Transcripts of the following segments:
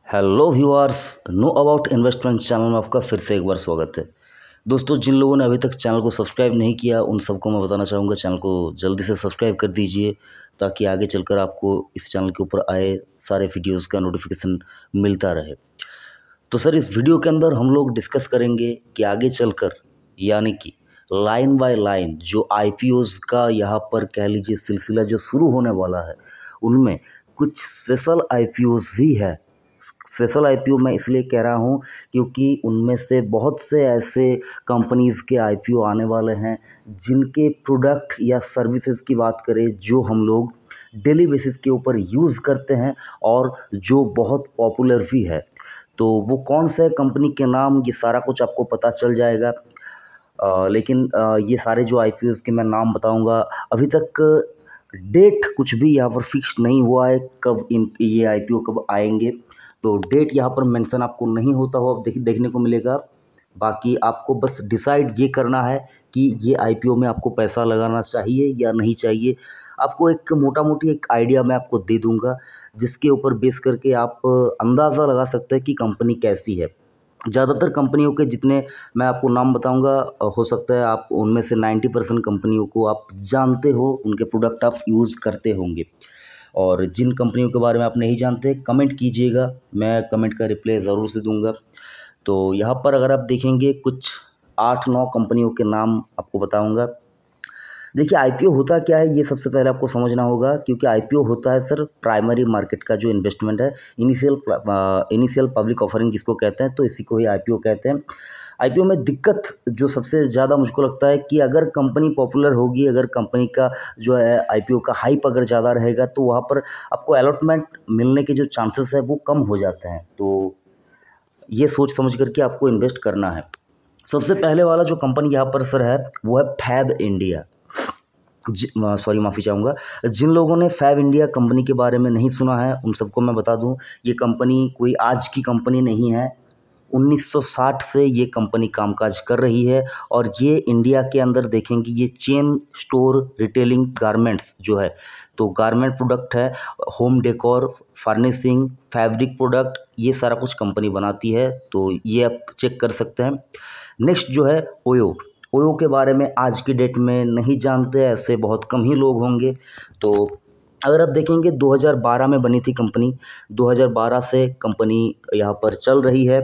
Hello viewers, know about investment channel में आपका फिर से एक बार स्वागत है। दोस्तों, जिन लोगों ने अभी तक चैनल को सब्सक्राइब नहीं किया उन सबको मैं बताना चाहूँगा चैनल को जल्दी से सब्सक्राइब कर दीजिए, ताकि आगे चलकर आपको इस चैनल के ऊपर आए सारे वीडियोस का नोटिफिकेशन मिलता रहे। तो सर, इस वीडियो के अंदर हम लोग डिस्कस करेंगे कि आगे चलकर यानी कि लाइन बाय लाइन जो आईपीओज़ का यहाँ पर कह लीजिए सिलसिला जो शुरू होने वाला है, उनमें कुछ स्पेशल आईपीओज़ भी है। स्पेशल आईपीओ मैं इसलिए कह रहा हूँ क्योंकि उनमें से बहुत से ऐसे कंपनीज़ के आईपीओ आने वाले हैं जिनके प्रोडक्ट या सर्विसेज की बात करें जो हम लोग डेली बेसिस के ऊपर यूज़ करते हैं और जो बहुत पॉपुलर भी है। तो वो कौन से कंपनी के नाम, ये सारा कुछ आपको पता चल जाएगा। लेकिन ये सारे जो आईपीओज़ के मैं नाम बताऊंगा, अभी तक डेट कुछ भी यहाँ पर फिक्स नहीं हुआ है कब ये आईपीओ कब आएंगे। तो डेट यहाँ पर मेंशन आपको नहीं होता हो, अब देखने को मिलेगा। बाकी आपको बस डिसाइड ये करना है कि ये आईपीओ में आपको पैसा लगाना चाहिए या नहीं चाहिए। आपको एक मोटा मोटी एक आइडिया मैं आपको दे दूंगा, जिसके ऊपर बेस करके आप अंदाज़ा लगा सकते हैं कि कंपनी कैसी है। ज़्यादातर कंपनियों के जितने मैं आपको नाम बताऊंगा, हो सकता है आप उनमें से 90% कंपनियों को आप जानते हो, उनके प्रोडक्ट आप यूज़ करते होंगे। और जिन कंपनियों के बारे में आप नहीं जानते, कमेंट कीजिएगा, मैं कमेंट का रिप्लाई ज़रूर से दूंगा। तो यहाँ पर अगर आप देखेंगे कुछ 8-9 कंपनियों के नाम आपको बताऊंगा। देखिए, आईपीओ होता क्या है ये सबसे पहले आपको समझना होगा, क्योंकि आईपीओ होता है सर प्राइमरी मार्केट का जो इन्वेस्टमेंट है, इनिशियल पब्लिक ऑफरिंग जिसको कहते हैं, तो इसी को ही आईपीओ कहते हैं। आईपीओ में दिक्कत जो सबसे ज़्यादा मुझको लगता है कि अगर कंपनी पॉपुलर होगी, अगर कंपनी का जो है आईपीओ का हाइप अगर ज़्यादा रहेगा, तो वहाँ पर आपको अलॉटमेंट मिलने के जो चांसेस है वो कम हो जाते हैं। तो ये सोच समझ करके आपको इन्वेस्ट करना है। सबसे पहले वाला जो कंपनी यहाँ पर सर है वो है फैब इंडिया। सॉरी, माफ़ी चाहूँगा। जिन लोगों ने फैब इंडिया कंपनी के बारे में नहीं सुना है उन सबको मैं बता दूं, ये कंपनी कोई आज की कंपनी नहीं है। 1960 से ये कंपनी कामकाज कर रही है और ये इंडिया के अंदर देखेंगे ये चेन स्टोर रिटेलिंग गारमेंट्स जो है, तो गारमेंट प्रोडक्ट है, home decor, furnishing, fabric product, ये सारा कुछ कंपनी बनाती है। तो ये आप चेक कर सकते हैं। नेक्स्ट जो है ओयो। ओयो के बारे में आज की डेट में नहीं जानते, ऐसे बहुत कम ही लोग होंगे। तो अगर आप देखेंगे 2012 में बनी थी कंपनी, 2012 से कंपनी यहाँ पर चल रही है।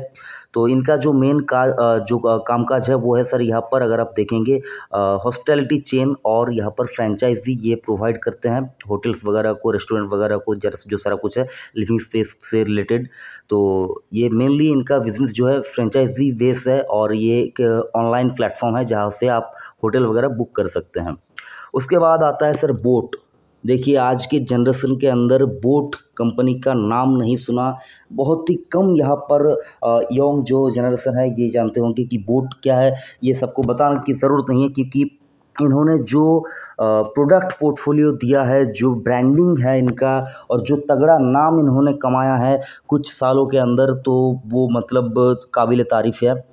तो इनका जो मेन कामकाज है वो है सर यहाँ पर अगर आप देखेंगे हॉस्पिटैलिटी चेन और यहाँ पर फ्रेंचाइजी ये प्रोवाइड करते हैं होटल्स वगैरह को, रेस्टोरेंट वगैरह को, जो सारा कुछ है लिविंग स्पेस से रिलेटेड। तो ये मेनली इनका बिजनेस जो है फ्रेंचाइजी बेस है और ये एक ऑनलाइन प्लेटफॉर्म है जहाँ से आप होटल वगैरह बुक कर सकते हैं। उसके बाद आता है सर बोट। देखिए, आज के जनरेशन के अंदर बोट कंपनी का नाम नहीं सुना, बहुत ही कम यहाँ पर यंग जो जनरेशन है ये जानते होंगे कि बोट क्या है। ये सबको बताने की ज़रूरत नहीं है, क्योंकि इन्होंने जो प्रोडक्ट पोर्टफोलियो दिया है, जो ब्रांडिंग है इनका और जो तगड़ा नाम इन्होंने कमाया है कुछ सालों के अंदर, तो वो मतलब काबिल तारीफ़ है।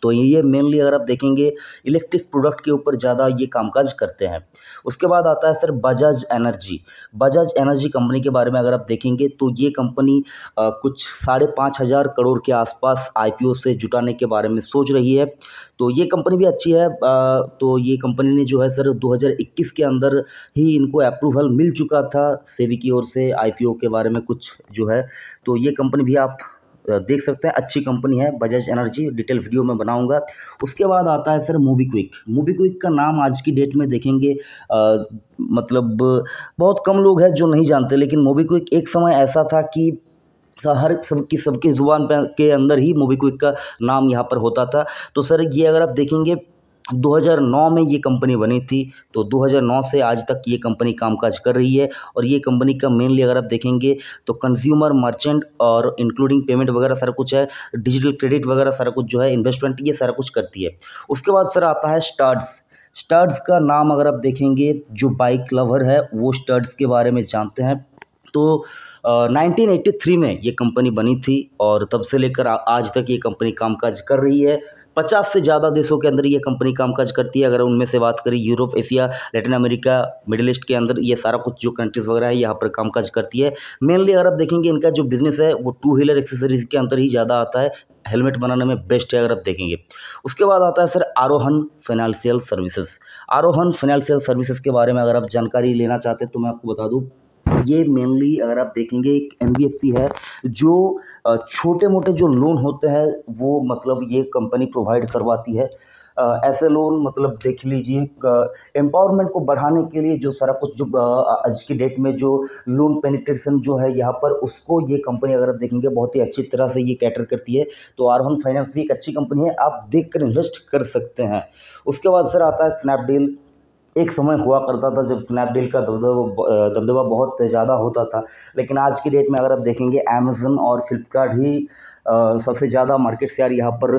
तो ये मेनली अगर आप देखेंगे इलेक्ट्रिक प्रोडक्ट के ऊपर ज़्यादा ये कामकाज करते हैं। उसके बाद आता है sir Bajaj energy. Bajaj energy company के बारे में अगर आप देखेंगे तो ये कंपनी कुछ 5,500 करोड़ के आसपास आईपीओ से जुटाने के बारे में सोच रही है। तो ये कंपनी भी अच्छी है। तो ये कंपनी ने जो है सर 2021 के अंदर ही इनको अप्रूवल मिल चुका था सेबी की ओर से आईपीओ के बारे में कुछ जो है। तो ये कंपनी भी आप देख सकते हैं, अच्छी कंपनी है बजाज एनर्जी, डिटेल वीडियो में बनाऊंगा। उसके बाद आता है सर मोबीक्विक। मोबीक्विक का नाम आज की डेट में देखेंगे मतलब बहुत कम लोग हैं जो नहीं जानते, लेकिन मोबीक्विक एक समय ऐसा था कि हर सबकी ज़ुबान पे के अंदर ही मोबीक्विक का नाम यहाँ पर होता था। तो सर ये अगर आप देखेंगे 2009 में ये कंपनी बनी थी, तो 2009 से आज तक ये कंपनी कामकाज कर रही है। और ये कंपनी का मेनली अगर आप देखेंगे तो कंज्यूमर, मर्चेंट और इंक्लूडिंग पेमेंट वगैरह सारा कुछ है, डिजिटल क्रेडिट वगैरह सारा कुछ जो है, इन्वेस्टमेंट, ये सारा कुछ करती है। उसके बाद सर आता है स्टड्स। स्टड्स का नाम अगर आप देखेंगे, जो बाइक लवर है वो स्टड्स के बारे में जानते हैं। तो 1983 में ये कंपनी बनी थी और तब से लेकर आज तक ये कंपनी कामकाज कर रही है। 50 से ज़्यादा देशों के अंदर ये कंपनी कामकाज करती है। अगर उनमें से बात करें Europe, Asia, Latin America, middle east के अंदर ये सारा कुछ जो कंट्रीज़ वगैरह है यहाँ पर कामकाज करती है। मेनली अगर आप देखेंगे इनका जो बिज़नेस है वो टू व्हीलर एक्सेसरीज़ के अंदर ही ज़्यादा आता है। हेलमेट बनाने में बेस्ट है अगर आप देखेंगे। उसके बाद आता है सर आरोहन फाइनेंशियल सर्विसेज। आरोहन फाइनेंशियल सर्विसेज के बारे में अगर आप जानकारी लेना चाहते हैं तो मैं आपको बता दूं, ये मेनली अगर आप देखेंगे एक एनबीएफसी है जो छोटे मोटे जो लोन होते हैं वो मतलब ये कंपनी प्रोवाइड करवाती है। ऐसे लोन मतलब देख लीजिए एम्पावरमेंट को बढ़ाने के लिए जो सारा कुछ जो आज की डेट में जो लोन पेनिट्रेशन जो है यहाँ पर उसको ये कंपनी अगर आप देखेंगे बहुत ही अच्छी तरह से ये कैटर करती है। तो आरोहन फाइनेंस भी एक अच्छी कंपनी है, आप देख कर इन्वेस्ट कर सकते हैं। उसके बाद सर आता है स्नैपडील। एक समय हुआ करता था जब स्नैपडील का दबदबा बहुत ज़्यादा होता था, लेकिन आज की डेट में अगर आप देखेंगे अमेज़न और फ्लिपकार्ट ही सबसे ज़्यादा मार्केट शेयर यहाँ पर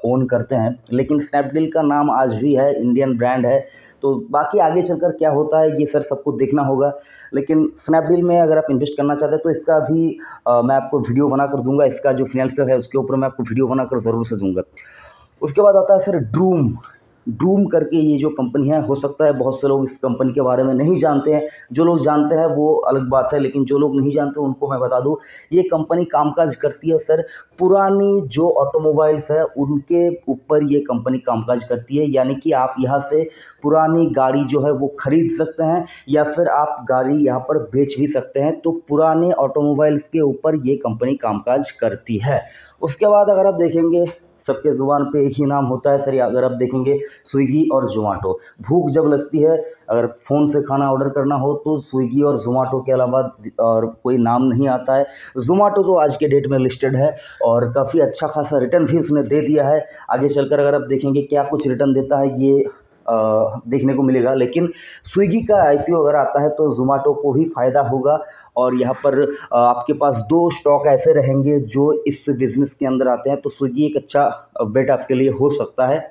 ओन करते हैं। लेकिन स्नैपडील का नाम आज भी है, इंडियन ब्रांड है। तो बाकी आगे चलकर क्या होता है ये सर सबको देखना होगा। लेकिन स्नैपडील में अगर आप इन्वेस्ट करना चाहते हैं तो इसका भी मैं आपको वीडियो बना कर दूंगा। इसका जो फाइनेंशियल है उसके ऊपर मैं आपको वीडियो बनाकर ज़रूर से दूंगा। उसके बाद आता है सर ड्रूम करके ये जो कंपनी है, हो सकता है बहुत से लोग इस कंपनी के बारे में नहीं जानते हैं। जो लोग जानते हैं वो अलग बात है, लेकिन जो लोग नहीं जानते उनको मैं बता दूं, ये कंपनी कामकाज करती है सर पुरानी जो ऑटोमोबाइल्स है उनके ऊपर ये कंपनी कामकाज करती है। यानी कि आप यहाँ से पुरानी गाड़ी जो है वो खरीद सकते हैं या फिर आप गाड़ी यहाँ पर बेच भी सकते हैं। तो पुराने ऑटोमोबाइल्स के ऊपर ये कंपनी कामकाज करती है। उसके बाद अगर आप देखेंगे सबके ज़ुबान पे एक ही नाम होता है सर, अगर आप देखेंगे स्विगी और जोमेटो। भूख जब लगती है, अगर फ़ोन से खाना ऑर्डर करना हो तो स्विगी और जोमेटो के अलावा और कोई नाम नहीं आता है। जोमेटो तो आज के डेट में लिस्टेड है और काफ़ी अच्छा खासा रिटर्न भी उसने दे दिया है। आगे चलकर अगर आप देखेंगे क्या कुछ रिटर्न देता है ये देखने को मिलेगा। लेकिन स्विगी का आईपीओ अगर आता है तो जोमेटो को भी फ़ायदा होगा और यहाँ पर आपके पास 2 स्टॉक ऐसे रहेंगे जो इस बिज़नेस के अंदर आते हैं। तो स्विगी एक अच्छा बेट आपके लिए हो सकता है।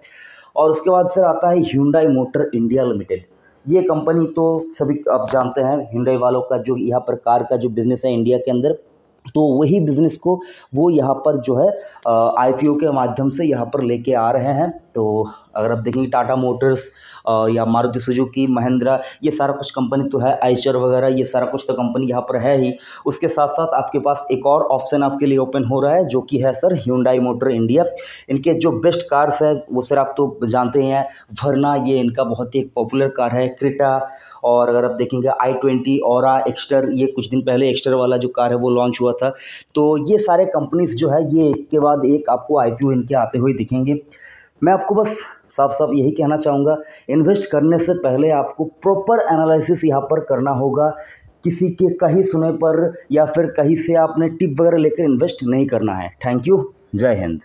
और उसके बाद सर आता है ह्यूंडई मोटर इंडिया लिमिटेड। ये कंपनी तो सभी आप जानते हैं, ह्यूंडई वालों का जो यहाँ पर कार का जो बिज़नेस है इंडिया के अंदर, तो वही बिज़नेस को वो यहाँ पर जो है आईपीओ के माध्यम से यहाँ पर लेके आ रहे हैं। तो अगर आप देखेंगे टाटा मोटर्स या मारुति सुजुकी, महिंद्रा, ये सारा कुछ कंपनी तो है, आइशर वगैरह, ये सारा कुछ तो कंपनी यहाँ पर है ही। उसके साथ साथ आपके पास एक और ऑप्शन आपके लिए ओपन हो रहा है जो कि है सर ह्यूंडई मोटर इंडिया। इनके जो बेस्ट कार्स है वो सर आप तो जानते ही हैं, वर्ना ये इनका बहुत ही एक पॉपुलर कार है, क्रेटा, और अगर आप देखेंगे i20, ऑरा, एक्स्टर, ये कुछ दिन पहले एक्स्टर वाला जो कार है वो लॉन्च हुआ था। तो ये सारे कंपनीज जो है ये एक के बाद एक आपको आईपीओ इनके आते हुए दिखेंगे। मैं आपको बस साफ साफ यही कहना चाहूँगा, इन्वेस्ट करने से पहले आपको प्रॉपर एनालिसिस यहाँ पर करना होगा। किसी के कहीं सुने पर या फिर कहीं से आपने टिप वगैरह लेकर इन्वेस्ट नहीं करना है। थैंक यू, जय हिंद।